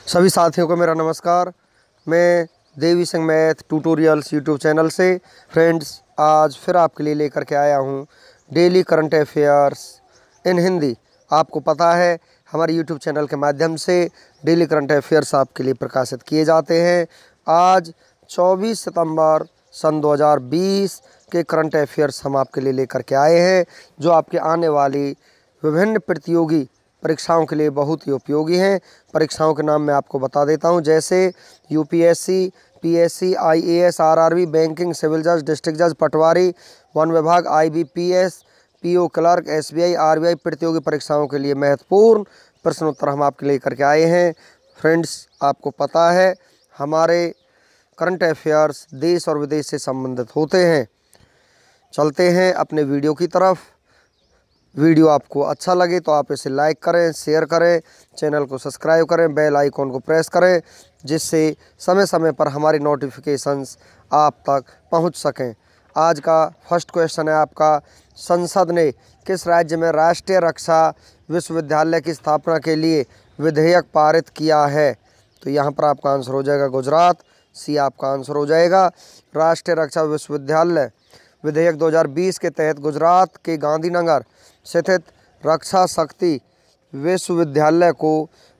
सभी साथियों को मेरा नमस्कार। मैं Devi Singh math tutorials YouTube channel से फ्रेंड्स आज फिर आपके लिए लेकर के आया हूँ daily current affairs in Hindi. आपको पता है हमारे यूट्यूब चैनल के माध्यम से डेली करंट अफेयर्स आपके लिए प्रकाशित किए जाते हैं। आज 24 सितंबर सन 2020 के करंट अफेयर्स हम आपके लिए लेकर के आए हैं, जो आपके आने वाली विभिन्न प्रतियोगी परीक्षाओं के लिए बहुत ही उपयोगी हैं। परीक्षाओं के नाम मैं आपको बता देता हूं, जैसे UPSC, PSC, IAS, RRB, banking, civil जज, डिस्ट्रिक्ट जज, पटवारी, वन विभाग, IBPS, PO clerk, SBI, RBI प्रतियोगी परीक्षाओं के लिए महत्वपूर्ण प्रश्नोत्तर हम आपके लिए करके आए हैं। फ्रेंड्स, आपको पता है हमारे करंट अफेयर्स देश और विदेश से संबंधित होते हैं। चलते हैं अपने वीडियो की तरफ। वीडियो आपको अच्छा लगे तो आप इसे लाइक करें, शेयर करें, चैनल को सब्सक्राइब करें, बेल आइकॉन को प्रेस करें, जिससे समय समय पर हमारी नोटिफिकेशंस आप तक पहुंच सकें। आज का फर्स्ट क्वेश्चन है आपका, संसद ने किस राज्य में राष्ट्रीय रक्षा विश्वविद्यालय की स्थापना के लिए विधेयक पारित किया है? तो यहाँ पर आपका आंसर हो जाएगा गुजरात। सी आपका आंसर हो जाएगा। राष्ट्रीय रक्षा विश्वविद्यालय विधेयक 2020 के तहत गुजरात के गांधीनगर स्थित रक्षा शक्ति विश्वविद्यालय को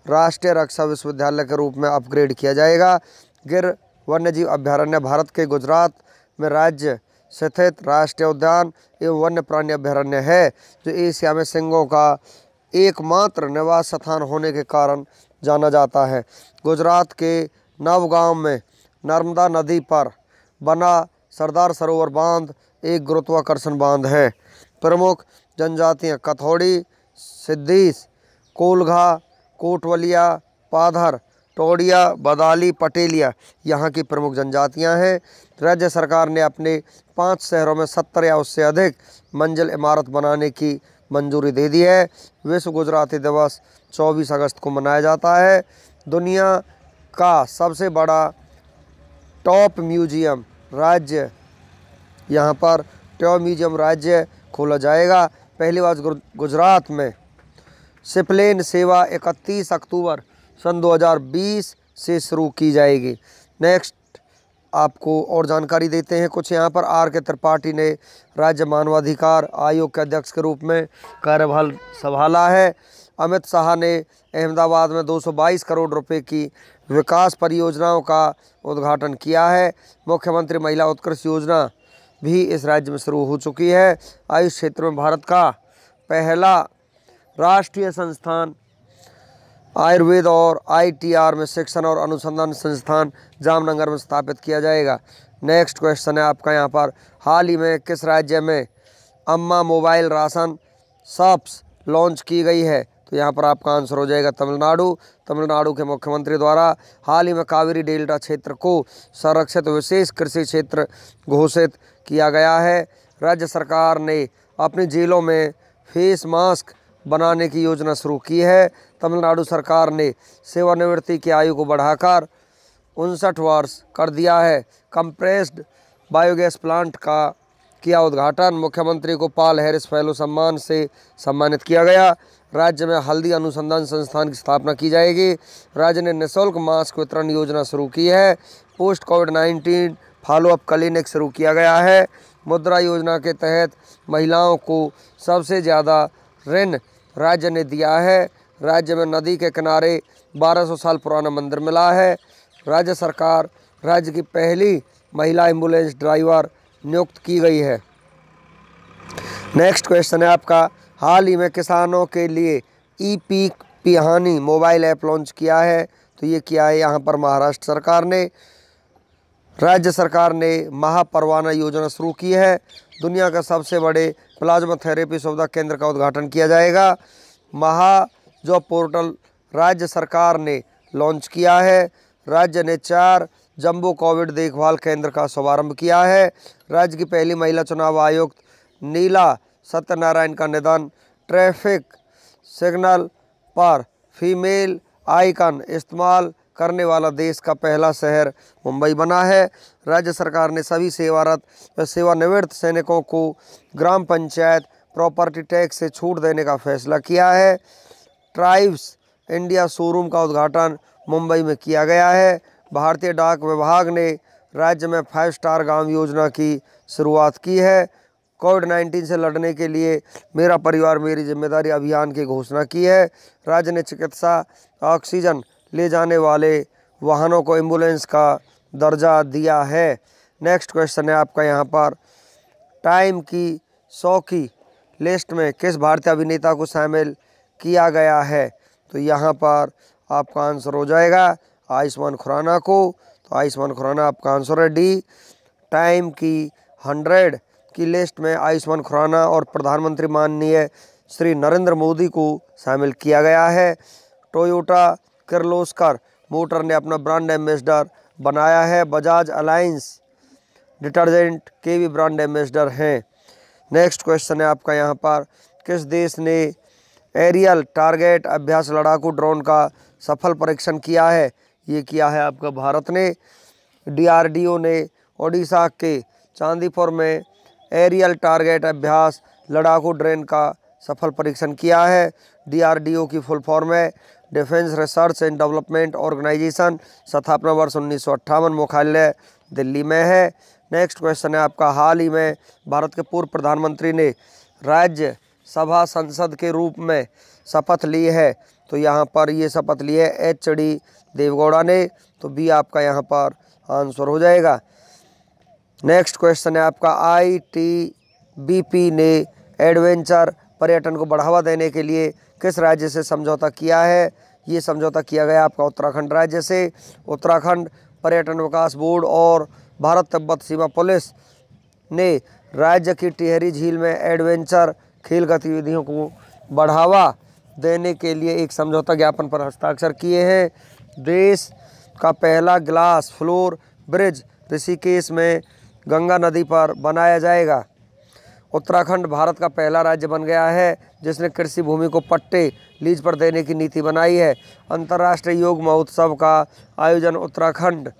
राष्ट्रीय रक्षा विश्वविद्यालय के रूप में अपग्रेड किया जाएगा। गिर वन्यजीव अभयारण्य भारत के गुजरात में राज्य स्थित राष्ट्रीय उद्यान एवं वन्य प्राणी अभयारण्य है, जो एशिया में सिंहों का एकमात्र निवास स्थान होने के कारण जाना जाता है। गुजरात के नवगांव में नर्मदा नदी पर बना सरदार सरोवर बांध एक गुरुत्वाकर्षण बांध है। प्रमुख जनजातियाँ कथौड़ी, सिद्दीस, कोलघा, कोटवलिया, पाधर, टोडिया, बदाली, पटेलिया यहाँ की प्रमुख जनजातियाँ हैं। राज्य सरकार ने अपने 5 शहरों में 70 या उससे अधिक मंजिल इमारत बनाने की मंजूरी दे दी है। विश्व गुजराती दिवस 24 अगस्त को मनाया जाता है। दुनिया का सबसे बड़ा टॉप म्यूजियम राज्य, यहाँ पर टॉप म्यूजियम राज्य खोला जाएगा। पहली बार गुजरात में सिपलेन सेवा 31 अक्टूबर सन 2020 से शुरू की जाएगी। नेक्स्ट आपको और जानकारी देते हैं कुछ। यहाँ पर आर के त्रिपाठी ने राज्य मानवाधिकार आयोग के अध्यक्ष के रूप में कार्यभार संभाला है। अमित शाह ने अहमदाबाद में 222 करोड़ रुपए की विकास परियोजनाओं का उद्घाटन किया है। मुख्यमंत्री महिला उत्कृष्ट योजना भी इस राज्य में शुरू हो चुकी है। आयुष क्षेत्र में भारत का पहला राष्ट्रीय संस्थान आयुर्वेद और आईटीआर में शिक्षण और अनुसंधान संस्थान जामनगर में स्थापित किया जाएगा। नेक्स्ट क्वेश्चन है आपका यहाँ पर, हाल ही में किस राज्य में अम्मा मोबाइल राशन शॉप्स लॉन्च की गई है? तो यहाँ पर आपका आंसर हो जाएगा तमिलनाडु। तमिलनाडु के मुख्यमंत्री द्वारा हाल ही में कावेरी डेल्टा क्षेत्र को संरक्षित विशेष कृषि क्षेत्र घोषित किया गया है। राज्य सरकार ने अपनी जेलों में फेस मास्क बनाने की योजना शुरू की है। तमिलनाडु सरकार ने सेवानिवृत्ति की आयु को बढ़ाकर 59 वर्ष कर दिया है। कंप्रेस्ड बायोगैस प्लांट का किया उद्घाटन। मुख्यमंत्री को पॉल हैरिस फेलो सम्मान से सम्मानित किया गया। राज्य में हल्दी अनुसंधान संस्थान की स्थापना की जाएगी। राज्य ने निःशुल्क मास्क वितरण योजना शुरू की है। पोस्ट कोविड-19 फॉलोअप क्लिनिक शुरू किया गया है। मुद्रा योजना के तहत महिलाओं को सबसे ज़्यादा ऋण राज्य ने दिया है। राज्य में नदी के किनारे 1200 साल पुराना मंदिर मिला है। राज्य सरकार राज्य की पहली महिला एम्बुलेंस ड्राइवर नियुक्त की गई है। नेक्स्ट क्वेश्चन है आपका, हाल ही में किसानों के लिए ई-पीक पिहानी मोबाइल ऐप लॉन्च किया है। तो ये किया है यहाँ पर महाराष्ट्र सरकार ने। राज्य सरकार ने महापरवाना योजना शुरू की है। दुनिया का सबसे बड़े प्लाज्मा थेरेपी सुविधा केंद्र का उद्घाटन किया जाएगा। महाजॉब पोर्टल राज्य सरकार ने लॉन्च किया है। राज्य ने 4 जम्बो कोविड देखभाल केंद्र का शुभारंभ किया है। राज्य की पहली महिला चुनाव आयुक्त नीला सत्यनारायण का निधन। ट्रैफिक सिग्नल पर फीमेल आइकन इस्तेमाल करने वाला देश का पहला शहर मुंबई बना है। राज्य सरकार ने सभी सेवारत व सेवानिवृत्त सैनिकों को ग्राम पंचायत प्रॉपर्टी टैक्स से छूट देने का फैसला किया है। ट्राइब्स इंडिया शोरूम का उद्घाटन मुंबई में किया गया है। भारतीय डाक विभाग ने राज्य में 5 स्टार गांव योजना की शुरुआत की है। कोविड-19 से लड़ने के लिए मेरा परिवार मेरी जिम्मेदारी अभियान की घोषणा की है। राज्य ने चिकित्सा ऑक्सीजन ले जाने वाले वाहनों को एम्बुलेंस का दर्जा दिया है। नेक्स्ट क्वेश्चन है आपका यहाँ पर, टाइम की 100 की लिस्ट में किस भारतीय अभिनेता को शामिल किया गया है? तो यहाँ पर आपका आंसर हो जाएगा आयुष्मान खुराना को। तो आयुष्मान खुराना आपका आंसर है डी। टाइम की 100 की लिस्ट में आयुष्मान खुराना और प्रधानमंत्री माननीय श्री नरेंद्र मोदी को शामिल किया गया है। टोयोटा किर्लोस्कर मोटर ने अपना ब्रांड एम्बेसडर बनाया है। बजाज अलायंस डिटर्जेंट के भी ब्रांड एम्बेसडर हैं। नेक्स्ट क्वेश्चन है आपका यहाँ पर, किस देश ने एरियल टारगेट अभ्यास लड़ाकू ड्रोन का सफल परीक्षण किया है? ये किया है आपका भारत ने। DRDO ने ओडिशा के चांदीपुर में एरियल टारगेट अभ्यास लड़ाकू ड्रोन का सफल परीक्षण किया है। DRDO की फुल फॉर्म है defence research and development organisation. स्थापना वर्ष 1958, मुख्यालय दिल्ली में है। नेक्स्ट क्वेश्चन है आपका, हाल ही में भारत के पूर्व प्रधानमंत्री ने राज्य सभा संसद के रूप में शपथ ली है? तो यहाँ पर ये शपथ ली है HD देवेगौड़ा ने। तो बी आपका यहाँ पर आंसर हो जाएगा। नेक्स्ट क्वेश्चन है आपका, ITBP ने एडवेंचर पर्यटन को बढ़ावा देने के लिए किस राज्य से समझौता किया है? ये समझौता किया गया आपका उत्तराखंड राज्य से। उत्तराखंड पर्यटन विकास बोर्ड और भारत तिब्बत सीमा पुलिस ने राज्य की टिहरी झील में एडवेंचर खेल गतिविधियों को बढ़ावा देने के लिए एक समझौता ज्ञापन पर हस्ताक्षर किए हैं। देश का पहला ग्लास फ्लोर ब्रिज ऋषिकेश में गंगा नदी पर बनाया जाएगा। उत्तराखंड भारत का पहला राज्य बन गया है जिसने कृषि भूमि को पट्टे लीज पर देने की नीति बनाई है। अंतर्राष्ट्रीय योग महोत्सव का आयोजन उत्तराखंड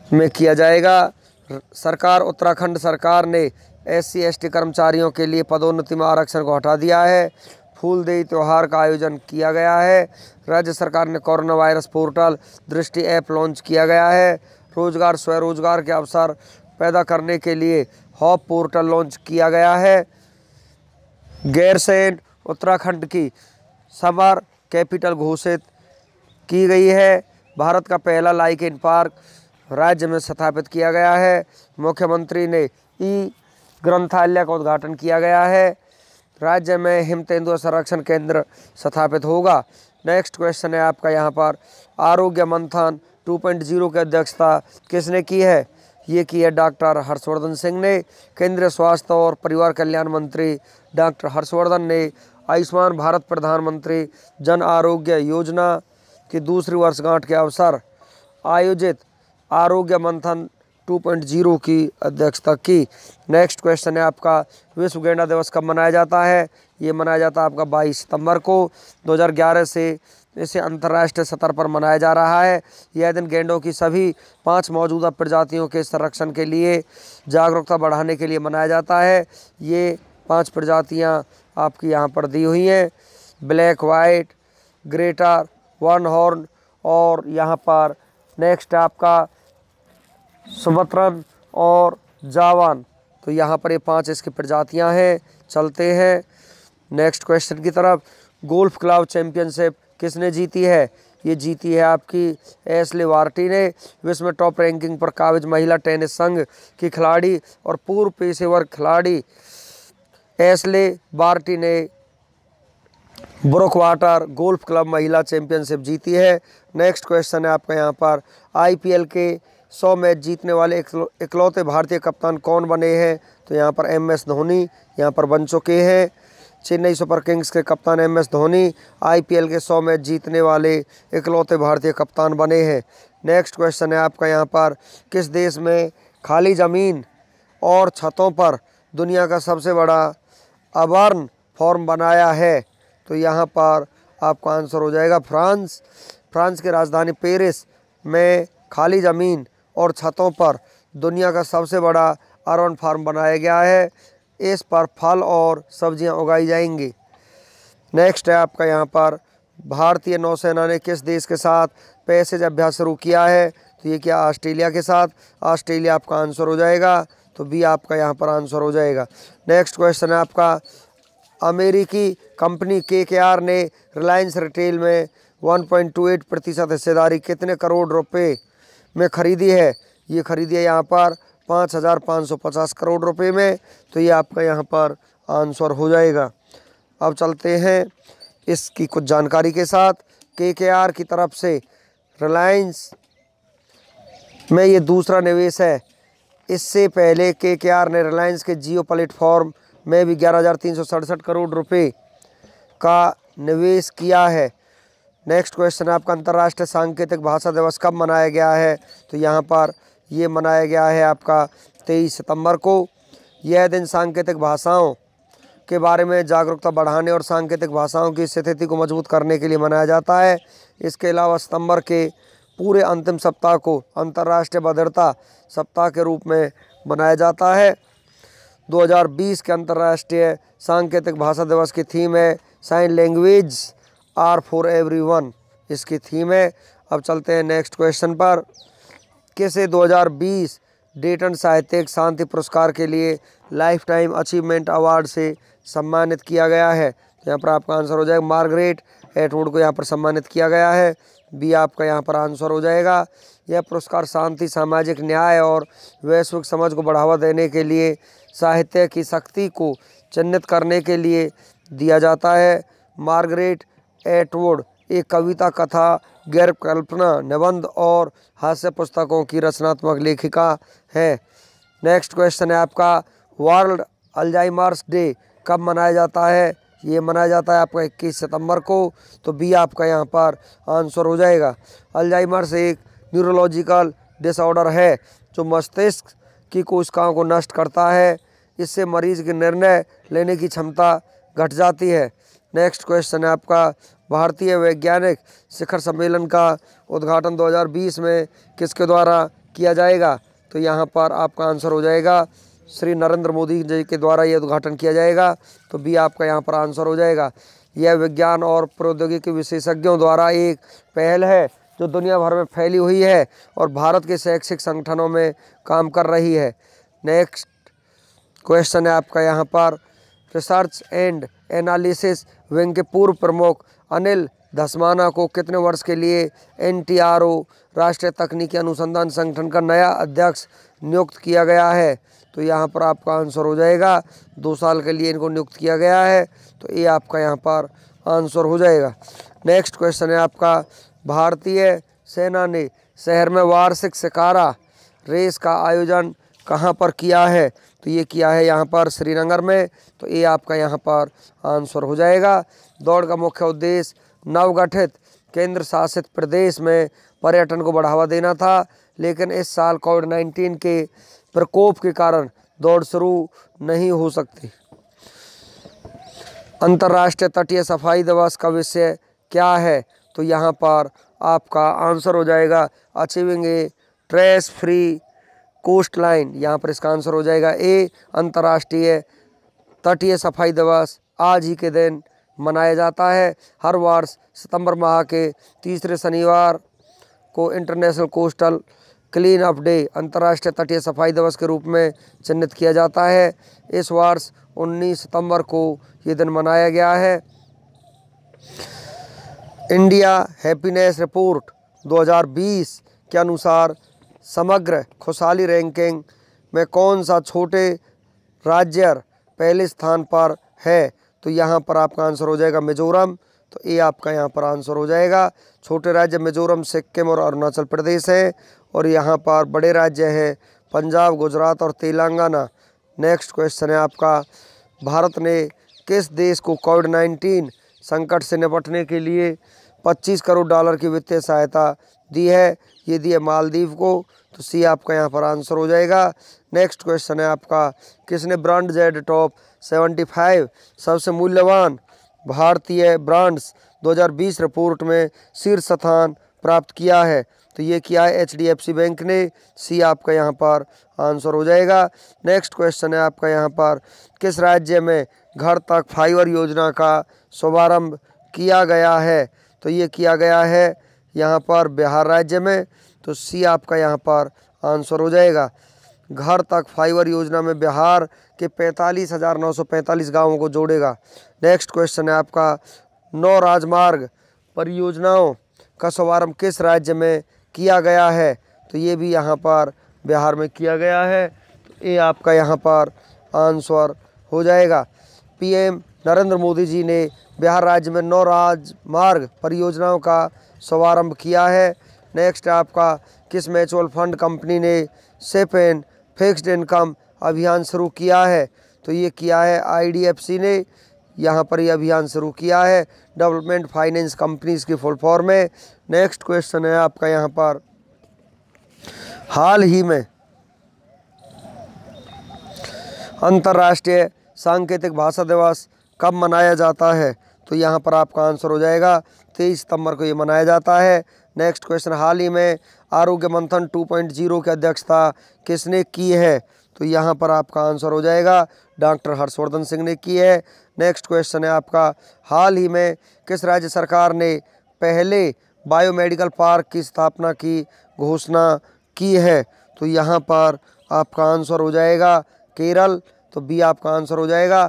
में किया जाएगा। उत्तराखंड सरकार ने SC/ST कर्मचारियों के लिए पदोन्नति में आरक्षण को हटा दिया है। फूलदेई त्यौहार का आयोजन किया गया है। राज्य सरकार ने कोरोना वायरस पोर्टल दृष्टि ऐप लॉन्च किया गया है। रोजगार स्वरोजगार के अवसर पैदा करने के लिए हॉप पोर्टल लॉन्च किया गया है। गैरसैंण उत्तराखंड की समर कैपिटल घोषित की गई है। भारत का पहला लाइकेन पार्क राज्य में स्थापित किया गया है। मुख्यमंत्री ने ग्रंथालय का उद्घाटन किया गया है। राज्य में हिमतेंदु संरक्षण केंद्र स्थापित होगा। नेक्स्ट क्वेश्चन है आपका यहाँ पर, आरोग्य मंथन 2.0 की अध्यक्षता किसने की है? ये की है डॉक्टर हर्षवर्धन सिंह ने। केंद्रीय स्वास्थ्य और परिवार कल्याण मंत्री डॉक्टर हर्षवर्धन ने आयुष्मान भारत प्रधानमंत्री जन आरोग्य योजना की दूसरी वर्षगांठ के अवसर आयोजित आरोग्य मंथन 2.0 की अध्यक्षता की। नेक्स्ट क्वेश्चन है आपका, विश्व गेंडा दिवस कब मनाया जाता है? ये मनाया जाता है आपका 22 सितंबर को। 2011 से इसे अंतर्राष्ट्रीय स्तर पर मनाया जा रहा है। यह दिन गेंडों की सभी 5 मौजूदा प्रजातियों के संरक्षण के लिए जागरूकता बढ़ाने के लिए मनाया जाता है। ये 5 प्रजातियाँ आपकी यहाँ पर दी हुई हैं, black white, greater, one horn और यहाँ पर नेक्स्ट आपका सुबत्रन और जावान। तो यहाँ पर ये 5 इसकी प्रजातियाँ हैं। चलते हैं नेक्स्ट क्वेश्चन की तरफ। गोल्फ क्लब चैंपियनशिप किसने जीती है? ये जीती है आपकी एशले बार्टी ने। विश्व में टॉप रैंकिंग पर काबिज महिला टेनिस संघ की खिलाड़ी और पूर्व पेशेवर खिलाड़ी एशले बार्टी ने ब्रुकवाटर गोल्फ क्लब महिला चैंपियनशिप जीती है। नेक्स्ट क्वेश्चन है आपका यहाँ पर, IPL के 100 मैच जीतने वाले इकलौते भारतीय कप्तान कौन बने हैं? तो यहाँ पर MS धोनी यहाँ पर बन चुके हैं। चेन्नई सुपर किंग्स के कप्तान MS धोनी IPL के 100 मैच जीतने वाले इकलौते भारतीय कप्तान बने हैं। नेक्स्ट क्वेश्चन है आपका यहाँ पर, किस देश में खाली ज़मीन और छतों पर दुनिया का सबसे बड़ा अर्बन फॉर्म बनाया है? तो यहाँ पर आपका आंसर हो जाएगा फ्रांस। फ्रांस की राजधानी पेरिस में खाली ज़मीन और छतों पर दुनिया का सबसे बड़ा अर्बन फार्म बनाया गया है। इस पर फल और सब्जियां उगाई जाएंगी। नेक्स्ट है आपका यहाँ पर, भारतीय नौसेना ने किस देश के साथ पैसेज अभ्यास शुरू किया है? तो ये क्या ऑस्ट्रेलिया के साथ। ऑस्ट्रेलिया आपका आंसर हो जाएगा, तो बी आपका यहाँ पर आंसर हो जाएगा। नेक्स्ट क्वेश्चन है आपका, अमेरिकी कंपनी KKR ने रिलायंस रिटेल में 1.28% हिस्सेदारी कितने करोड़ रुपए में खरीदी है? ये खरीदी है यहाँ पर 5,550 करोड़ रुपए में, तो ये आपका यहाँ पर आंसर हो जाएगा। अब चलते हैं इसकी कुछ जानकारी के साथ। KKR की तरफ से रिलायंस में ये दूसरा निवेश है। इससे पहले KKR ने रिलायंस के जियो प्लेटफॉर्म में भी 11,367 करोड़ रुपए का निवेश किया है। नेक्स्ट क्वेश्चन है आपका, अंतर्राष्ट्रीय सांकेतिक भाषा दिवस कब मनाया गया है? तो यहाँ पर ये मनाया गया है आपका 23 सितंबर को। यह दिन सांकेतिक भाषाओं के बारे में जागरूकता बढ़ाने और सांकेतिक भाषाओं की स्थिति को मजबूत करने के लिए मनाया जाता है। इसके अलावा सितंबर के पूरे अंतिम सप्ताह को अंतर्राष्ट्रीय बधिरता सप्ताह के रूप में मनाया जाता है। 2020 के अंतर्राष्ट्रीय सांकेतिक भाषा दिवस की थीम है sign language are for everyone, इसकी थीम है। अब चलते हैं नेक्स्ट क्वेश्चन पर। किसे 2020 डेटन साहित्यिक शांति पुरस्कार के लिए लाइफ टाइम अचीवमेंट अवार्ड से सम्मानित किया गया है? यहाँ पर आपका आंसर हो जाएगा मार्गरेट एटवुड को यहाँ पर सम्मानित किया गया है। बी आपका यहाँ पर आंसर हो जाएगा। यह पुरस्कार शांति, सामाजिक न्याय और वैश्विक समझ को बढ़ावा देने के लिए साहित्य की शक्ति को चिन्हित करने के लिए दिया जाता है। मार्गरेट एटवुड एक कविता, कथा, गैर कल्पना, निबंध और हास्य पुस्तकों की रचनात्मक लेखिका है। नेक्स्ट क्वेश्चन है आपका, वर्ल्ड अल्जाइमर्स डे कब मनाया जाता है? ये मनाया जाता है आपका 21 सितंबर को, तो बी आपका यहाँ पर आंसर हो जाएगा। अल्जाइमर्स एक न्यूरोलॉजिकल डिसऑर्डर है जो मस्तिष्क की कोशिकाओं को नष्ट करता है। इससे मरीज की निर्णय लेने की क्षमता घट जाती है। नेक्स्ट क्वेश्चन है आपका, भारतीय वैज्ञानिक शिखर सम्मेलन का उद्घाटन 2020 में किसके द्वारा किया जाएगा? तो यहाँ पर आपका आंसर हो जाएगा श्री नरेंद्र मोदी जी के द्वारा ये उद्घाटन किया जाएगा, तो बी आपका यहाँ पर आंसर हो जाएगा। यह विज्ञान और प्रौद्योगिकी विशेषज्ञों द्वारा एक पहल है जो दुनिया भर में फैली हुई है और भारत के शैक्षिक संगठनों में काम कर रही है। नेक्स्ट क्वेश्चन है आपका यहाँ पर, रिसर्च एंड एनालिसिस विंग के पूर्व प्रमुख अनिल धस्माना को कितने वर्ष के लिए NTRO राष्ट्रीय तकनीकी अनुसंधान संगठन का नया अध्यक्ष नियुक्त किया गया है? तो यहाँ पर आपका आंसर हो जाएगा 2 साल के लिए इनको नियुक्त किया गया है, तो ये आपका यहाँ पर आंसर हो जाएगा। नेक्स्ट क्वेश्चन है आपका, भारतीय सेना ने शहर में वार्षिक शिकारा रेस का आयोजन कहाँ पर किया है? तो ये किया है यहाँ पर श्रीनगर में, तो ये आपका यहाँ पर आंसर हो जाएगा। दौड़ का मुख्य उद्देश्य नवगठित केंद्र शासित प्रदेश में पर्यटन को बढ़ावा देना था, लेकिन इस साल कोविड-19 के प्रकोप के कारण दौड़ शुरू नहीं हो सकती। अंतर्राष्ट्रीय तटीय सफाई दिवस का विषय क्या है? तो यहाँ पर आपका आंसर हो जाएगा अचीविंग ए ट्रैश फ्री कोस्ट लाइन। यहाँ पर इसका आंसर हो जाएगा ए। अंतर्राष्ट्रीय तटीय सफाई दिवस आज ही के दिन मनाया जाता है। हर वर्ष सितंबर माह के तीसरे शनिवार को international coastal clean up day अंतर्राष्ट्रीय तटीय सफाई दिवस के रूप में चिन्हित किया जाता है। इस वर्ष 19 सितंबर को ये दिन मनाया गया है। इंडिया हैप्पीनेस रिपोर्ट 2020 के अनुसार समग्र खुशहाली रैंकिंग में कौन सा छोटे राज्य पहले स्थान पर है? तो यहाँ पर आपका आंसर हो जाएगा मिजोरम, तो ये आपका यहाँ पर आंसर हो जाएगा। छोटे राज्य मिजोरम, सिक्किम और अरुणाचल प्रदेश है, और यहाँ पर बड़े राज्य हैं पंजाब, गुजरात और तेलंगाना। नेक्स्ट क्वेश्चन है आपका, भारत ने किस देश को कोविड-19 संकट से निपटने के लिए 25 करोड़ डॉलर की वित्तीय सहायता दी है? ये दी है मालदीव को, तो सी आपका यहाँ पर आंसर हो जाएगा। नेक्स्ट क्वेश्चन है आपका, किसने ब्रांड जेड टॉप 75 सबसे मूल्यवान भारतीय ब्रांड्स 2020 रिपोर्ट में शीर्ष स्थान प्राप्त किया है? तो ये किया है HDFC बैंक ने, सी आपका यहाँ पर आंसर हो जाएगा। नेक्स्ट क्वेश्चन है आपका यहाँ पर, किस राज्य में घर तक फाइबर योजना का शुभारंभ किया गया है? तो ये किया गया है यहाँ पर बिहार राज्य में। तो सी आपका यहाँ पर आंसर हो जाएगा। घर तक फाइबर योजना में बिहार के 45,945 गाँवों को जोड़ेगा। नेक्स्ट क्वेश्चन है आपका 9 राजमार्ग परियोजनाओं का शुभारंभ किस राज्य में किया गया है? तो ये भी यहाँ पर बिहार में किया गया है। तो ये आपका यहाँ पर आंसर हो जाएगा। पीएम नरेंद्र मोदी जी ने बिहार राज्य में 9 राजमार्ग परियोजनाओं का शुभारंभ किया है। नेक्स्ट आपका किस म्यूचुअल फंड कंपनी ने सेफ एंड फिक्स्ड इनकम अभियान शुरू किया है? तो ये किया है IDFC ने यहाँ पर यह अभियान शुरू किया है। डेवलपमेंट फाइनेंस कंपनीज की फुल फॉर्म है। नेक्स्ट क्वेश्चन है आपका यहाँ पर हाल ही में अंतर्राष्ट्रीय सांकेतिक भाषा दिवस कब मनाया जाता है? तो यहाँ पर आपका आंसर हो जाएगा 23 सितंबर को ये मनाया जाता है। नेक्स्ट क्वेश्चन हाल ही में आरोग्य मंथन 2.0 की अध्यक्षता किसने की है? तो यहाँ पर आपका आंसर हो जाएगा डॉक्टर हर्षवर्धन सिंह ने की है। नेक्स्ट क्वेश्चन है आपका हाल ही में किस राज्य सरकार ने पहले बायोमेडिकल पार्क की स्थापना की घोषणा की है? तो यहाँ पर आपका आंसर हो जाएगा केरल। तो बी आपका आंसर हो जाएगा।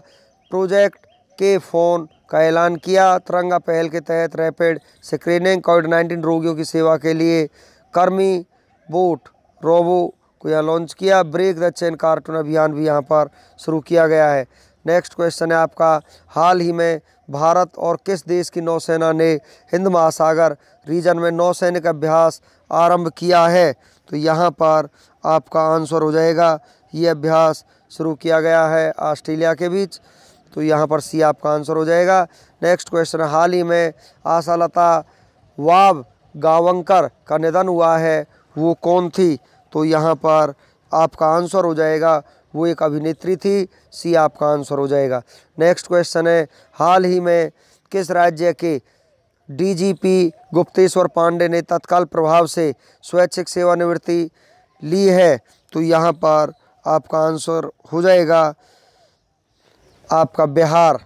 प्रोजेक्ट के फोन का ऐलान किया। तिरंगा पहल के तहत रैपिड स्क्रीनिंग कोविड-19 रोगियों की सेवा के लिए कर्मी बोट रोबो को यहाँ लॉन्च किया। ब्रेक द चेन कार्टून अभियान भी यहाँ पर शुरू किया गया है। नेक्स्ट क्वेश्चन है आपका हाल ही में भारत और किस देश की नौसेना ने हिंद महासागर रीजन में नौसैनिक अभ्यास आरंभ किया है? तो यहाँ पर आपका आंसर हो जाएगा ये अभ्यास शुरू किया गया है ऑस्ट्रेलिया के बीच। तो यहाँ पर सी आपका आंसर हो जाएगा। नेक्स्ट क्वेश्चन हाल ही में आशालता वाबगावकर का निधन हुआ है, वो कौन थी? तो यहाँ पर आपका आंसर हो जाएगा वो एक अभिनेत्री थी। सी आपका आंसर हो जाएगा। नेक्स्ट क्वेश्चन है हाल ही में किस राज्य के DGP गुप्तेश्वर पांडे ने तत्काल प्रभाव से स्वैच्छिक सेवानिवृत्ति ली है? तो यहाँ पर आपका आंसर हो जाएगा आपका बिहार।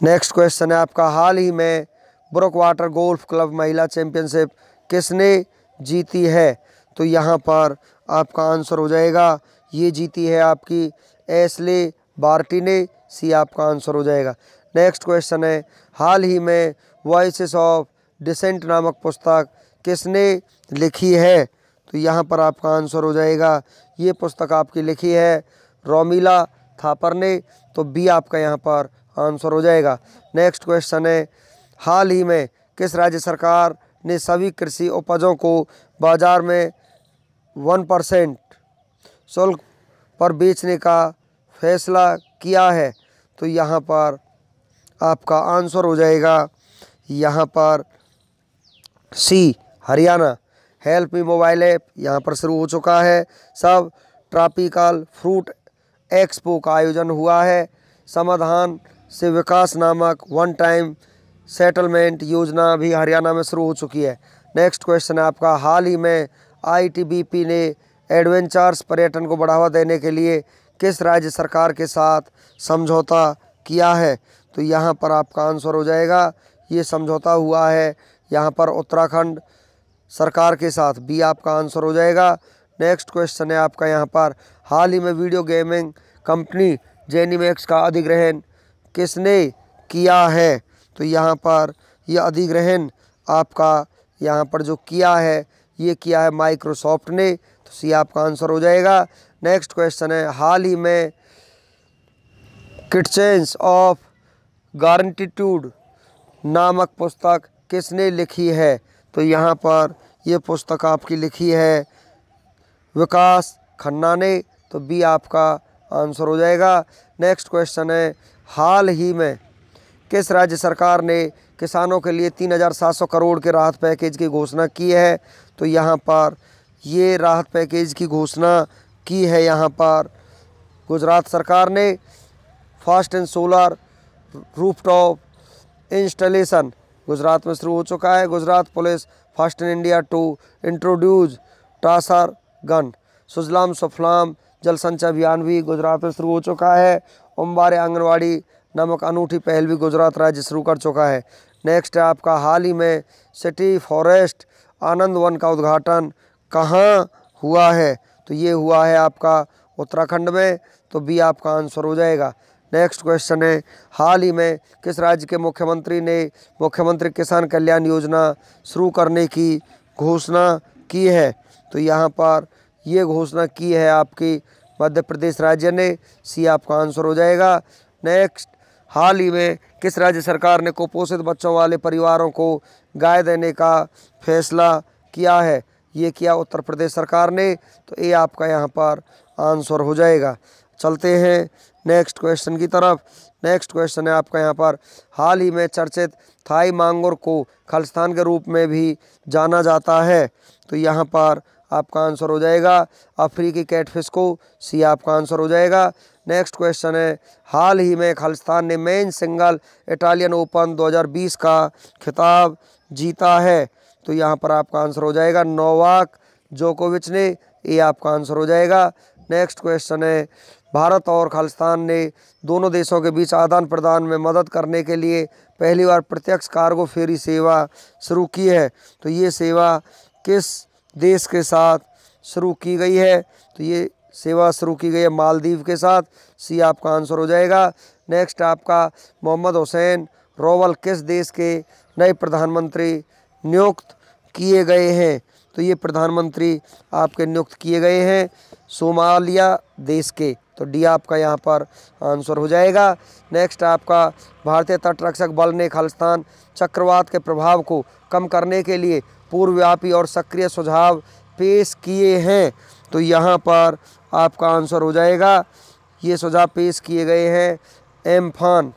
नेक्स्ट क्वेश्चन है आपका हाल ही में ब्रुक वाटर गोल्फ क्लब महिला चैंपियनशिप किसने जीती है? तो यहाँ पर आपका आंसर हो जाएगा ये जीती है आपकी एशले बार्टी ने। सी आपका आंसर हो जाएगा। नेक्स्ट क्वेश्चन है हाल ही में वॉइसेस ऑफ डिसेंट नामक पुस्तक किसने लिखी है? तो यहाँ पर आपका आंसर हो जाएगा ये पुस्तक आपकी लिखी है रोमिला थापर ने। तो बी आपका यहाँ पर आंसर हो जाएगा। नेक्स्ट क्वेश्चन है हाल ही में किस राज्य सरकार ने सभी कृषि उपजों को बाजार में 1% शुल्क पर बेचने का फैसला किया है? तो यहाँ पर आपका आंसर हो जाएगा यहाँ पर C Haryana. Help me mobile app यहाँ पर शुरू हो चुका है। सब ट्रॉपिकल फ्रूट एक्सपो का आयोजन हुआ है। समाधान से विकास नामक वन टाइम सेटलमेंट योजना भी हरियाणा में शुरू हो चुकी है। नेक्स्ट क्वेश्चन है आपका हाल ही में ITBP ने एडवेंचर्स पर्यटन को बढ़ावा देने के लिए किस राज्य सरकार के साथ समझौता किया है? तो यहाँ पर आपका आंसर हो जाएगा ये समझौता हुआ है यहाँ पर उत्तराखंड सरकार के साथ। बी आपका आंसर हो जाएगा। नेक्स्ट क्वेश्चन है आपका यहाँ पर हाल ही में वीडियो गेमिंग कंपनी जेनिमैक्स का अधिग्रहण किसने किया है? तो यहाँ पर यह अधिग्रहण आपका यहाँ पर जो किया है ये किया है माइक्रोसॉफ्ट ने। तो सी आपका आंसर हो जाएगा। नेक्स्ट क्वेश्चन है हाल ही में किचन्स ऑफ गारंटीट्यूड नामक पुस्तक किसने लिखी है? तो यहाँ पर ये पुस्तक आपकी लिखी है विकास खन्ना ने। तो बी आपका आंसर हो जाएगा। नेक्स्ट क्वेश्चन है हाल ही में किस राज्य सरकार ने किसानों के लिए 3,700 करोड़ के राहत पैकेज की घोषणा की है? तो यहाँ पर ये राहत पैकेज की घोषणा की है यहाँ पर गुजरात सरकार ने। Fast and solar rooftop installation Gujarat में शुरू हो चुका है। Gujarat police first in India to introduce taser gun. Sujalam Sufalam Jal Sanchay अभियान भी गुजरात में शुरू हो चुका है। उम्बारे आंगनवाड़ी नामक अनूठी पहल भी गुजरात राज्य शुरू कर चुका है। नेक्स्ट है आपका हाल ही में सिटी फॉरेस्ट आनंद वन का उद्घाटन कहाँ हुआ है? तो ये हुआ है आपका उत्तराखंड में, तो बी आपका आंसर हो जाएगा। नेक्स्ट क्वेश्चन है हाल ही में किस राज्य के मुख्यमंत्री ने मुख्यमंत्री किसान कल्याण योजना शुरू करने की घोषणा की है? तो यहाँ पर ये घोषणा की है आपकी मध्य प्रदेश राज्य ने, सी आपका आंसर हो जाएगा। नेक्स्ट हाल ही में किस राज्य सरकार ने कुपोषित बच्चों वाले परिवारों को गाय देने का फैसला किया है? ये किया उत्तर प्रदेश सरकार ने, तो ये आपका यहाँ पर आंसर हो जाएगा। चलते हैं नेक्स्ट क्वेश्चन की तरफ। नेक्स्ट क्वेश्चन है आपका यहाँ पर हाल ही में चर्चित थाई मांगुर को खालिस्तान के रूप में भी जाना जाता है? तो यहाँ पर आपका आंसर हो जाएगा अफ्रीकी कैटफिश को, सी आपका आंसर हो जाएगा। नेक्स्ट क्वेश्चन है हाल ही में खालिस्तान ने मेन सिंगल इटालियन ओपन 2020 का खिताब जीता है? तो यहाँ पर आपका आंसर हो जाएगा नोवाक जोकोविच ने, ये आपका आंसर हो जाएगा। नेक्स्ट क्वेश्चन है भारत और खालिस्तान ने दोनों देशों के बीच आदान प्रदान में मदद करने के लिए पहली बार प्रत्यक्ष कार्गो फेरी सेवा शुरू की है? तो ये सेवा किस देश के साथ शुरू की गई है? तो ये सेवा शुरू की गई है मालदीव के साथ, सी आपका आंसर हो जाएगा। नेक्स्ट आपका मोहम्मद हुसैन रोवल किस देश के नए प्रधानमंत्री नियुक्त किए गए हैं? तो ये प्रधानमंत्री आपके नियुक्त किए गए हैं सोमालिया देश के, तो डी आपका यहाँ पर आंसर हो जाएगा। नेक्स्ट आपका भारतीय तटरक्षक बल ने खालिस्तान चक्रवात के प्रभाव को कम करने के लिए पूर्वव्यापी और सक्रिय सुझाव पेश किए हैं? तो यहाँ पर आपका आंसर हो जाएगा ये सुझाव पेश किए गए हैं एम्फान।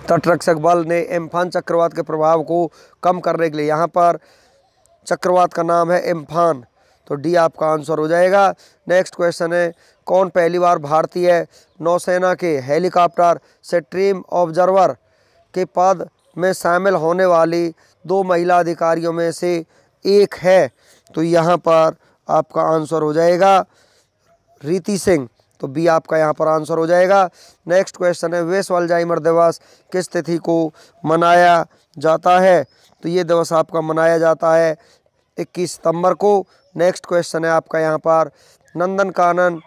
तटरक्षक बल ने एम्फान चक्रवात के प्रभाव को कम करने के लिए, यहाँ पर चक्रवात का नाम है एम्फान, तो डी आपका आंसर हो जाएगा। नेक्स्ट क्वेश्चन है कौन पहली बार भारतीय नौसेना के हेलीकॉप्टर स्ट्रीम ऑब्जर्वर के पद में शामिल होने वाली 2 महिला अधिकारियों में से एक है? तो यहाँ पर आपका आंसर हो जाएगा रीति सिंह, तो बी आपका यहाँ पर आंसर हो जाएगा। नेक्स्ट क्वेश्चन है विश्व अल्जाइमर दिवस किस तिथि को मनाया जाता है? तो ये दिवस आपका मनाया जाता है 21 सितंबर को। नेक्स्ट क्वेश्चन है आपका यहाँ पर नंदनकानन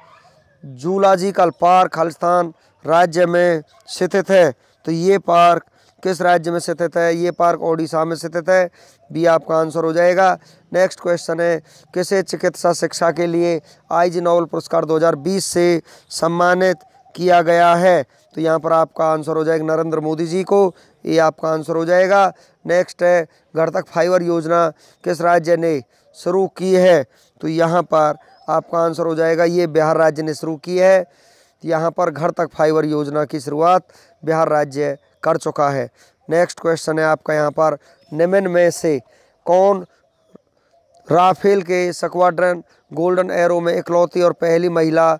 जूलॉजिकल पार्क खालिस्तान राज्य में स्थित है? तो ये पार्क किस राज्य में स्थित है? ये पार्क ओडिशा में स्थित है, बी आपका आंसर हो जाएगा। नेक्स्ट क्वेश्चन है किसे चिकित्सा शिक्षा के लिए आईजी नोबेल पुरस्कार 2020 से सम्मानित किया गया है? तो यहाँ पर आपका आंसर हो जाएगा नरेंद्र मोदी जी को, ये आपका आंसर हो जाएगा। नेक्स्ट है घर तक फाइबर योजना किस राज्य ने शुरू की है? तो यहाँ पर आपका आंसर हो जाएगा ये बिहार राज्य ने शुरू की है। यहाँ पर घर तक फाइबर योजना की शुरुआत बिहार राज्य कर चुका है। नेक्स्ट क्वेश्चन है आपका यहाँ पर निम्न में से कौन राफेल के स्क्वाड्रन गोल्डन एरो में इकलौती और पहली महिला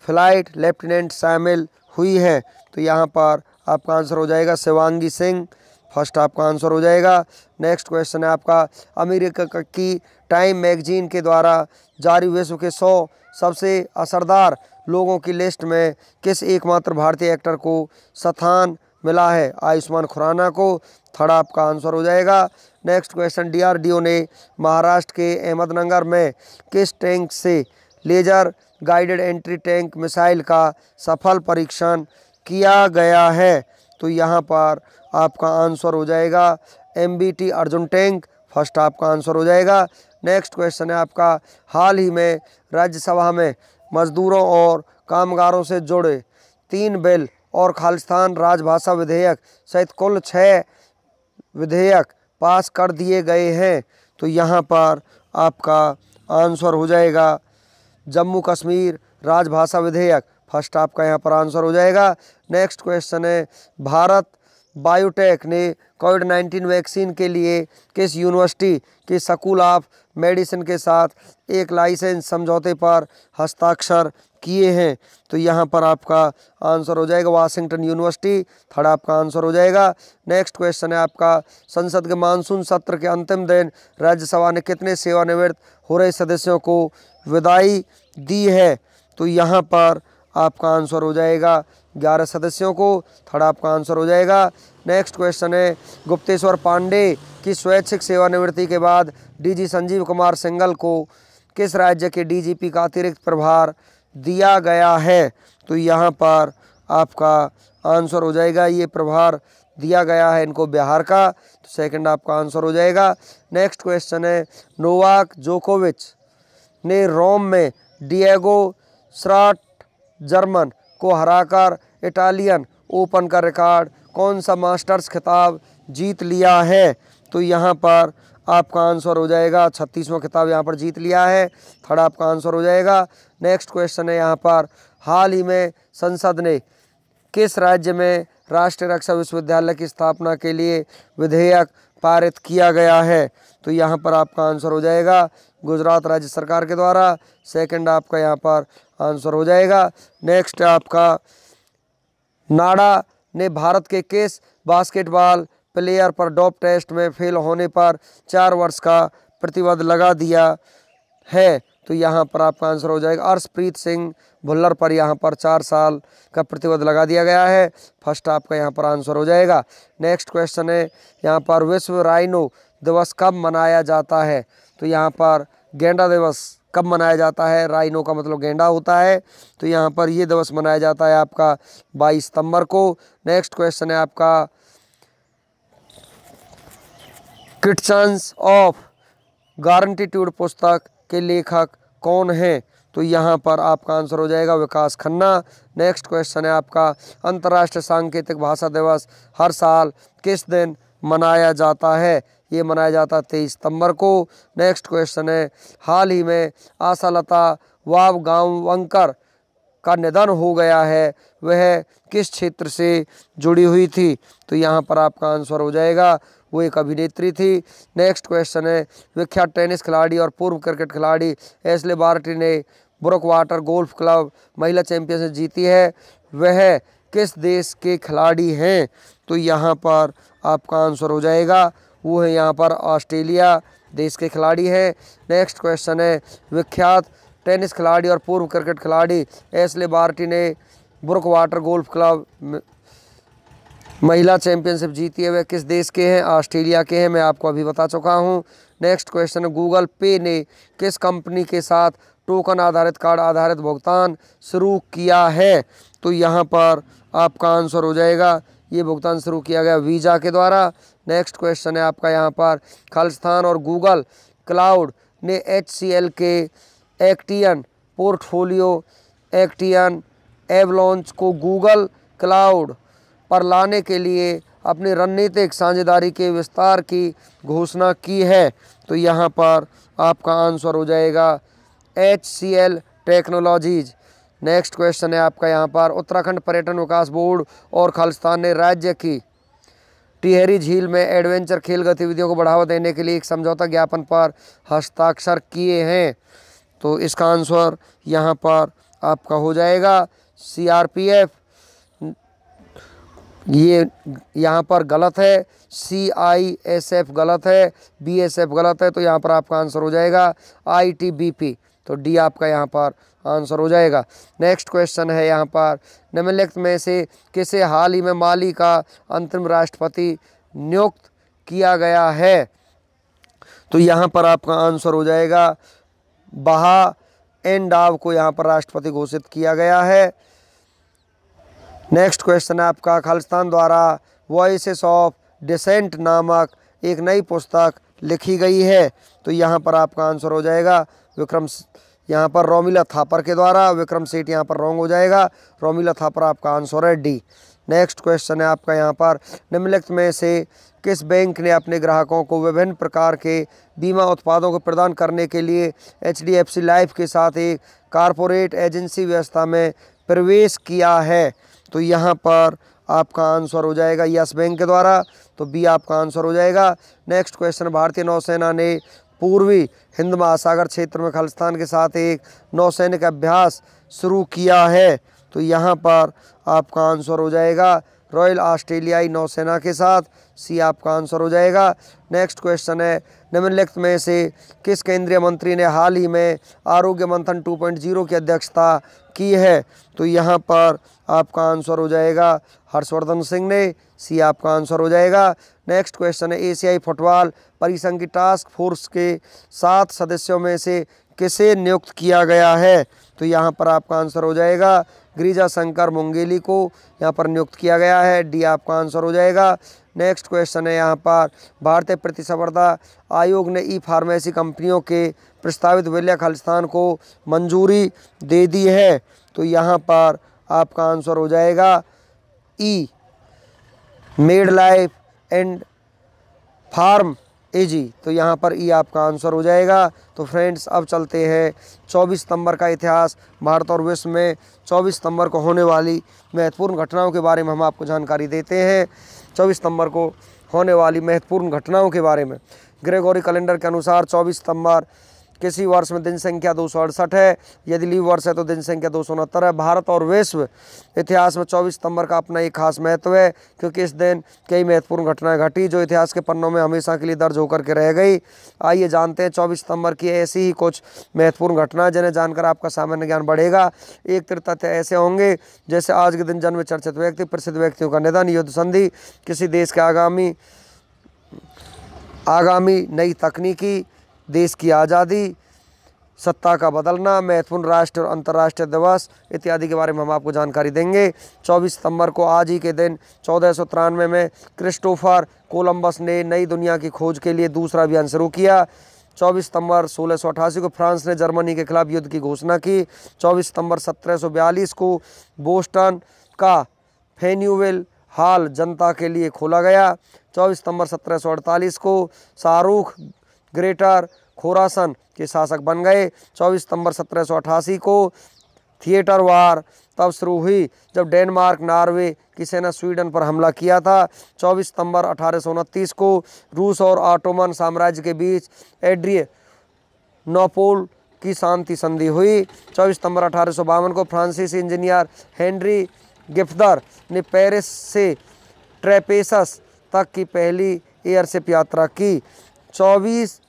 फ्लाइट लेफ्टिनेंट शामिल हुई है? तो यहाँ पर आपका आंसर हो जाएगा शिवांगी सिंह, फर्स्ट आपका आंसर हो जाएगा। नेक्स्ट क्वेश्चन है आपका अमेरिका की टाइम मैगजीन के द्वारा जारी विश्व के 100 सबसे असरदार लोगों की लिस्ट में किस एकमात्र भारतीय एक्टर को स्थान मिला है? आयुष्मान खुराना को, थर्ड आपका आंसर हो जाएगा। नेक्स्ट क्वेश्चन डीआरडीओ ने महाराष्ट्र के अहमदनगर में किस टैंक से laser guided anti tank missile का सफल परीक्षण किया गया है? तो यहाँ पर आपका आंसर हो जाएगा MBT अर्जुन टैंक, फर्स्ट आपका आंसर हो जाएगा। नेक्स्ट क्वेश्चन है आपका हाल ही में राज्यसभा में मजदूरों और कामगारों से जुड़े 3 बिल और खालिस्तान राजभाषा विधेयक सहित कुल 6 विधेयक पास कर दिए गए हैं। तो यहाँ पर आपका आंसर हो जाएगा जम्मू कश्मीर राजभाषा विधेयक, फर्स्ट आपका यहाँ पर आंसर हो जाएगा। नेक्स्ट क्वेश्चन है भारत बायोटेक ने कोविड-19 वैक्सीन के लिए किस यूनिवर्सिटी के स्कूल ऑफ मेडिसिन के साथ एक लाइसेंस समझौते पर हस्ताक्षर किए हैं? तो यहाँ पर आपका आंसर हो जाएगा वाशिंगटन यूनिवर्सिटी, थर्ड आपका आंसर हो जाएगा। नेक्स्ट क्वेश्चन है आपका संसद के मानसून सत्र के अंतिम दिन राज्यसभा ने कितने सेवानिवृत्त हो रहे सदस्यों को विदाई दी है? तो यहाँ पर आपका आंसर हो जाएगा 11 सदस्यों को, थर्ड आपका आंसर हो जाएगा। नेक्स्ट क्वेश्चन है, गुप्तेश्वर पांडे की स्वैच्छिक सेवानिवृत्ति के बाद डीजी संजीव कुमार सिंघल को किस राज्य के डीजीपी का अतिरिक्त प्रभार दिया गया है? तो यहाँ पर आपका आंसर हो जाएगा, ये प्रभार दिया गया है इनको बिहार का, तो सेकंड आपका आंसर हो जाएगा। नेक्स्ट क्वेश्चन है, नोवाक जोकोविच ने रोम में डिएगो जर्मन को हराकर इटालियन ओपन का रिकॉर्ड कौन सा मास्टर्स खिताब जीत लिया है? तो यहाँ पर आपका आंसर हो जाएगा 36वां खिताब यहाँ पर जीत लिया है, थर्ड आपका आंसर हो जाएगा। नेक्स्ट क्वेश्चन है यहाँ पर, हाल ही में संसद ने किस राज्य में राष्ट्रीय रक्षा विश्वविद्यालय की स्थापना के लिए विधेयक पारित किया गया है? तो यहाँ पर आपका आंसर हो जाएगा गुजरात राज्य सरकार के द्वारा, सेकंड आपका यहाँ पर आंसर हो जाएगा। नेक्स्ट आपका, नाडा ने भारत के किस बास्केटबॉल प्लेयर पर डोप टेस्ट में फेल होने पर 4 वर्ष का प्रतिबंध लगा दिया है? तो यहाँ पर आपका आंसर हो जाएगा अर्शप्रीत सिंह भुल्लर पर यहाँ पर 4 साल का प्रतिबंध लगा दिया गया है, फर्स्ट आपका यहाँ पर आंसर हो जाएगा। नेक्स्ट क्वेश्चन है यहाँ पर, विश्व राइनो दिवस कब मनाया जाता है? तो यहाँ पर गेंडा दिवस कब मनाया जाता है? राइनो का मतलब गेंडा होता है, तो यहाँ पर ये दिवस मनाया जाता है आपका 22 सितंबर को। नेक्स्ट क्वेश्चन है आपका, किटचन्स ऑफ गारंटीट्यूड पुस्तक के लेखक कौन हैं? तो यहाँ पर आपका आंसर हो जाएगा विकास खन्ना। नेक्स्ट क्वेश्चन है आपका, अंतर्राष्ट्रीय सांकेतिक भाषा दिवस हर साल किस दिन मनाया जाता है? ये मनाया जाता है 23 सितंबर को। नेक्स्ट क्वेश्चन है, हाल ही में आशालता वाबगांवकर का निधन हो गया है, वह किस क्षेत्र से जुड़ी हुई थी? तो यहाँ पर आपका आंसर हो जाएगा, वो एक अभिनेत्री थी। नेक्स्ट क्वेश्चन है, विख्यात टेनिस खिलाड़ी और पूर्व क्रिकेट खिलाड़ी एशले बार्टी ने ब्रुक वाटर गोल्फ क्लब महिला चैंपियनशिप जीती है, वह किस देश के खिलाड़ी हैं? तो यहाँ पर आपका आंसर हो जाएगा, वो है यहाँ पर ऑस्ट्रेलिया देश के खिलाड़ी हैं। नेक्स्ट क्वेश्चन है, विख्यात टेनिस खिलाड़ी और पूर्व क्रिकेट खिलाड़ी एशले बार्टी ने ब्रुक वाटर गोल्फ क्लब महिला चैंपियनशिप जीती है, वह किस देश के हैं? ऑस्ट्रेलिया के हैं, मैं आपको अभी बता चुका हूं। नेक्स्ट क्वेश्चन है, गूगल पे ने किस कंपनी के साथ टोकन आधारित कार्ड आधारित भुगतान शुरू किया है? तो यहाँ पर आपका आंसर हो जाएगा, ये भुगतान शुरू किया गया वीज़ा के द्वारा। नेक्स्ट क्वेश्चन है आपका यहाँ पर, खालिस्तान और गूगल क्लाउड ने HCL के एक्टियन पोर्टफोलियो एक्टियन एवलॉन्च को गूगल क्लाउड पर लाने के लिए अपनी रणनीतिक साझेदारी के विस्तार की घोषणा की है। तो यहाँ पर आपका आंसर हो जाएगा HCL टेक्नोलॉजीज। नेक्स्ट क्वेश्चन है आपका यहाँ पर, उत्तराखंड पर्यटन विकास बोर्ड और खालिस्तान ने राज्य की टिहरी झील में एडवेंचर खेल गतिविधियों को बढ़ावा देने के लिए एक समझौता ज्ञापन पर हस्ताक्षर किए हैं। तो इसका आंसर यहाँ पर आपका हो जाएगा CRPF, ये यहाँ पर गलत है, CISF गलत है, BSF गलत है, तो यहाँ पर आपका आंसर हो जाएगा ITBP, तो D आपका यहाँ पर आंसर हो जाएगा। नेक्स्ट क्वेश्चन है यहाँ पर, निम्नलिखित में से किसे हाल ही में माली का अंतरिम राष्ट्रपति नियुक्त किया गया है? तो यहाँ पर आपका आंसर हो जाएगा बहा एंडाव को यहाँ पर राष्ट्रपति घोषित किया गया है। नेक्स्ट क्वेश्चन है आपका, खालिस्तान द्वारा वॉइसेस ऑफ डिसेंट नामक एक नई पुस्तक लिखी गई है। तो यहाँ पर आपका आंसर हो जाएगा विक्रम, यहाँ पर रोमिला थापर के द्वारा, विक्रम सेठ यहाँ पर रॉन्ग हो जाएगा, रोमिला थापर आपका आंसर है D। नेक्स्ट क्वेश्चन है आपका यहाँ पर, निम्नलिखित में से किस बैंक ने अपने ग्राहकों को विभिन्न प्रकार के बीमा उत्पादों को प्रदान करने के लिए HDFC लाइफ के साथ एक कारपोरेट एजेंसी व्यवस्था में प्रवेश किया है? तो यहाँ पर आपका आंसर हो जाएगा यस बैंक के द्वारा, तो B आपका आंसर हो जाएगा। नेक्स्ट क्वेश्चन, भारतीय नौसेना ने पूर्वी हिंद महासागर क्षेत्र में खालिस्तान के साथ एक नौसैनिक अभ्यास शुरू किया है। तो यहाँ पर आपका आंसर हो जाएगा रॉयल ऑस्ट्रेलियाई नौसेना के साथ। सी आपका आंसर हो जाएगा। नेक्स्ट क्वेश्चन है, निम्नलिखित में से किस केंद्रीय मंत्री ने हाल ही में आरोग्य मंथन 2.0 की अध्यक्षता की है? तो यहाँ पर आपका आंसर हो जाएगा हर्षवर्धन सिंह ने। सी आपका आंसर हो जाएगा। नेक्स्ट क्वेश्चन है, एशियाई फुटबॉल परिसंघ की टास्क फोर्स के 7 सदस्यों में से किसे नियुक्त किया गया है? तो यहाँ पर आपका आंसर हो जाएगा गिरिजा शंकर मुंगेली को यहाँ पर नियुक्त किया गया है। डी आपका आंसर हो जाएगा। नेक्स्ट क्वेश्चन है यहाँ पर, भारतीय प्रतिस्पर्धा आयोग ने ई फार्मेसी कंपनियों के प्रस्तावित विलय खालिस्तान को मंजूरी दे दी है। तो यहाँ पर आपका आंसर हो जाएगा ई मेड लाइफ एंड फार्म एजी। तो यहाँ पर ई आपका आंसर हो जाएगा। तो फ्रेंड्स अब चलते हैं 24 सितंबर का इतिहास। भारत और विश्व में 24 सितंबर को होने वाली महत्वपूर्ण घटनाओं के बारे में हम आपको जानकारी देते हैं। 24 सितंबर को होने वाली महत्वपूर्ण घटनाओं के बारे में, ग्रेगोरी कैलेंडर के अनुसार 24 सितंबर किसी वर्ष में दिन संख्या 268 है। यदि लीव वर्ष है तो दिन संख्या 269 है। भारत और विश्व इतिहास में 24 सितंबर का अपना एक खास महत्व है, क्योंकि इस दिन कई महत्वपूर्ण घटनाएं घटी जो इतिहास के पन्नों में हमेशा के लिए दर्ज होकर के रह गई। आइए जानते हैं 24 सितंबर की ऐसी ही कुछ महत्वपूर्ण घटनाएं जिन्हें जानकर आपका सामान्य ज्ञान बढ़ेगा। एक तथ्य ऐसे होंगे जैसे आज के दिन जन्म चर्चित व्यक्ति, प्रसिद्ध व्यक्तियों का निधन, युद्ध संधि, किसी देश के आगामी नई तकनीकी, देश की आज़ादी, सत्ता का बदलना, महत्वपूर्ण राष्ट्रीय और अंतर्राष्ट्रीय दिवस इत्यादि के बारे में हम आपको जानकारी देंगे। 24 सितंबर को आज ही के दिन 1493 में क्रिस्टोफर कोलंबस ने नई दुनिया की खोज के लिए दूसरा अभियान शुरू किया। 24 सितंबर 1688 को फ्रांस ने जर्मनी के खिलाफ युद्ध की घोषणा की। 24 सितंबर 1742 को बोस्टन का फैन्यूवेल हॉल जनता के लिए खोला गया। 24 सितंबर 1748 को शाहरुख ग्रेटर खोरासन के शासक बन गए। 24 सितंबर 1788 को थिएटर वार तब शुरू हुई जब डेनमार्क नॉर्वे की सेना स्वीडन पर हमला किया था। 24 सितंबर 1829 को रूस और ऑटोमन साम्राज्य के बीच एड्रियानोपोल की शांति संधि हुई। 24 सितंबर 1852 को फ्रांसीसी इंजीनियर हेनरी गिफ्टर ने पेरिस से ट्रेपेसस तक की पहली एयरशिप यात्रा की। 24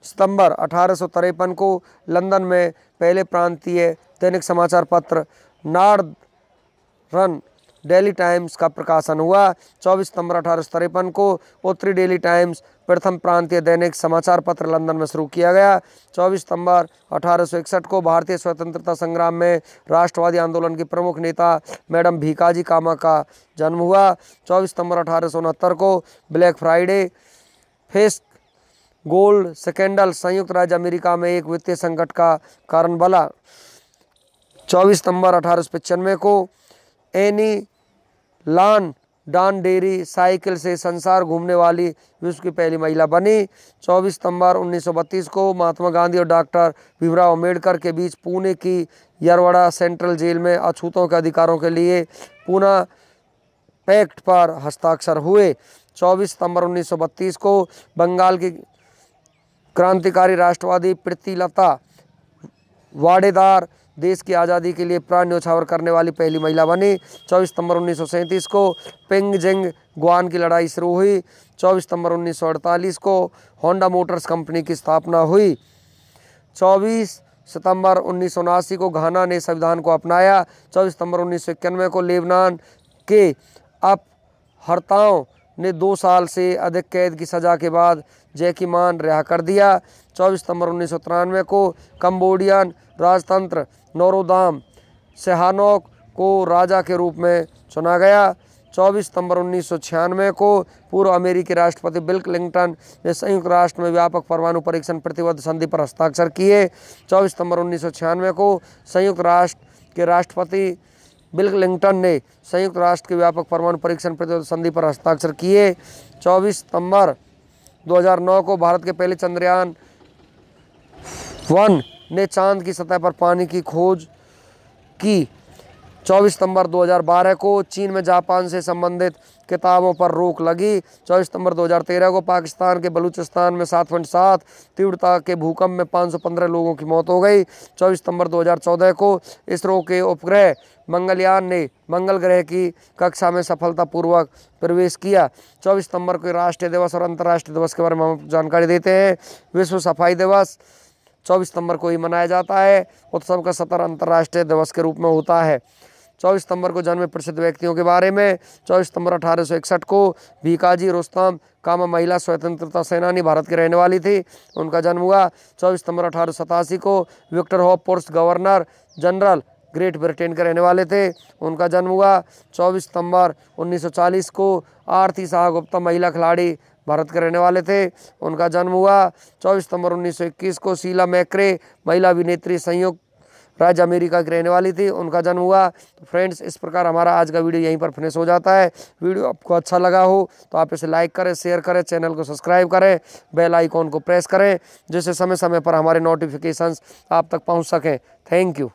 सितंबर 1853 को लंदन में पहले प्रांतीय दैनिक समाचार पत्र नॉर्दर्न डेली टाइम्स का प्रकाशन हुआ। 24 सितंबर 1853 को उत्तरी डेली टाइम्स प्रथम प्रांतीय दैनिक समाचार पत्र लंदन में शुरू किया गया। 24 सितंबर 1861 को भारतीय स्वतंत्रता संग्राम में राष्ट्रवादी आंदोलन की प्रमुख नेता मैडम भीकाजी कामा का जन्म हुआ। 24 सितंबर 1869 को black Friday fest gold scandal संयुक्त राज्य अमेरिका में एक वित्तीय संकट का कारण बना। 24 सितंबर 1895 को एनी लान डान डेरी साइकिल से संसार घूमने वाली विश्व की पहली महिला बनी। 24 सितंबर 1932 को महात्मा गांधी और डॉक्टर भीमराव अम्बेडकर के बीच पुणे की यरवड़ा सेंट्रल जेल में अछूतों के अधिकारों के लिए पुणे पैक्ट पर हस्ताक्षर हुए। 24 सितंबर 1932 को बंगाल की क्रांतिकारी राष्ट्रवादी प्रीतिलता वाडेदार देश की आज़ादी के लिए प्राण न्यौछावर करने वाली पहली महिला बनी। 24 सितंबर 1937 को पेंगजिंग गुआन की लड़ाई शुरू हुई। 24 सितंबर 1948 को होंडा मोटर्स कंपनी की स्थापना हुई। 24 सितंबर 1979 को घाना ने संविधान को अपनाया। 24 सितंबर 1991 को लेबनान के अपहर्ताओं ने 2 साल से अधिक कैद की सज़ा के बाद जैकी मान रिहा कर दिया। 24 सितंबर 1993 को कंबोडियन राजतंत्र नोरोदाम सिहानोक को राजा के रूप में चुना गया। 24 सितंबर 1996 को पूर्व अमेरिकी राष्ट्रपति बिल क्लिंटन ने संयुक्त राष्ट्र में व्यापक परमाणु परीक्षण प्रतिबद्ध संधि पर हस्ताक्षर किए। 24 सितंबर 1996 को संयुक्त राष्ट्र के राष्ट्रपति बिल क्लिंटन ने संयुक्त राष्ट्र के व्यापक परमाणु परीक्षण प्रतिबद्ध संधि पर हस्ताक्षर किए। 24 सितंबर 2009 को भारत के पहले चंद्रयान 1 ने चांद की सतह पर पानी की खोज की। 24 सितंबर 2012 को चीन में जापान से संबंधित किताबों पर रोक लगी। 24 सितंबर 2013 को पाकिस्तान के बलूचिस्तान में 7.7 तीव्रता के भूकंप में 515 लोगों की मौत हो गई। 24 सितंबर 2014 को इसरो के उपग्रह मंगलयान ने मंगल ग्रह की कक्षा में सफलतापूर्वक प्रवेश किया। 24 सितंबर को राष्ट्रीय दिवस और अंतर्राष्ट्रीय दिवस के बारे में हम जानकारी देते हैं। विश्व सफाई दिवस 24 सितंबर को ही मनाया जाता है। उत्सव का सत्र अंतर्राष्ट्रीय दिवस के रूप में होता है। 24 सितंबर को जन्मे प्रसिद्ध व्यक्तियों के बारे में। 24 सितंबर 1861 को भीकाजी रुस्तम कामा महिला स्वतंत्रता सेनानी भारत की रहने वाली थी, उनका जन्म हुआ। 24 सितंबर 1887 को विक्टर हॉपफोर्स गवर्नर जनरल ग्रेट ब्रिटेन के रहने वाले थे, उनका जन्म हुआ। 24 सितंबर 1940 को आरती शाह गुप्ता महिला खिलाड़ी भारत के रहने वाले थे, उनका जन्म हुआ। 24 सितंबर 1921 को शीला मैक्रे महिला अभिनेत्री संयुक्त राज्य अमेरिका की रहने वाली थी, उनका जन्म हुआ। तो फ्रेंड्स, इस प्रकार हमारा आज का वीडियो यहीं पर फिनिश हो जाता है। वीडियो आपको अच्छा लगा हो तो आप इसे लाइक करें, शेयर करें, चैनल को सब्सक्राइब करें, बेल आइकॉन को प्रेस करें, जिससे समय समय पर हमारे नोटिफिकेशंस आप तक पहुंच सकें। Thank you.